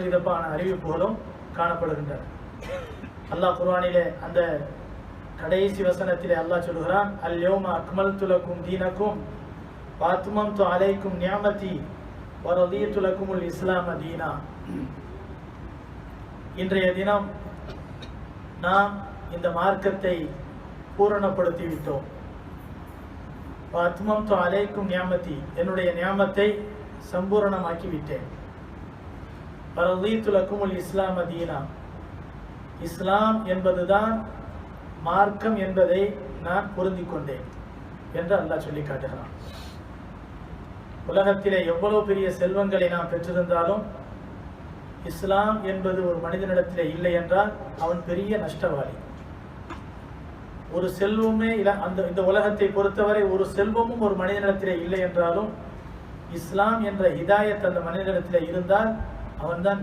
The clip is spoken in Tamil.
விதமான அறிவிப்புகளும் காணப்படுகின்றன. அல்லாஹ் குர்ஆனிலே அந்த கடைசி வசனத்திலே அல்லாஹ் சொல்கிறான், அல்-யௌம அக்மல்து லக்கும் தீனக்கும் வ அத்மம்து அலைக்கும் நிஅமதி வ ரதீது லக்குமுல் இஸ்லாம தீனா. இன்றைய தினம் நாம் இந்த மார்க்கத்தை பூரணப்படுத்தி விட்டோம். வ அத்மம்து அலைக்கும் நிஅமதி, என்னுடைய நியாமத்தை சம்பூரணமாக்கி விட்டேன். வ ரதீது லக்குமுல் இஸ்லாம தீனா, இஸ்லாம் என்பதுதான் மார்க்கம் என்பதை நான் பொருந்திக் கொண்டேன் என்று அல்லாஹ் சொல்லி காட்டுகிறான். உலகத்திலே எவ்வளவு பெரிய செல்வங்களை நாம் பெற்றிருந்தாலும் இஸ்லாம் என்பது ஒரு மனிதனிடத்திலே இல்லை என்றால் அவன் பெரிய நஷ்டவாளி. ஒரு செல்வமே இந்த உலகத்தை பொறுத்தவரை ஒரு செல்வமும் ஒரு மனிதனிடத்திலே இல்லை என்றாலும் இஸ்லாம் என்ற ஹிதாயத் அந்த மனிதனிடத்திலே இருந்தால் அவன்தான்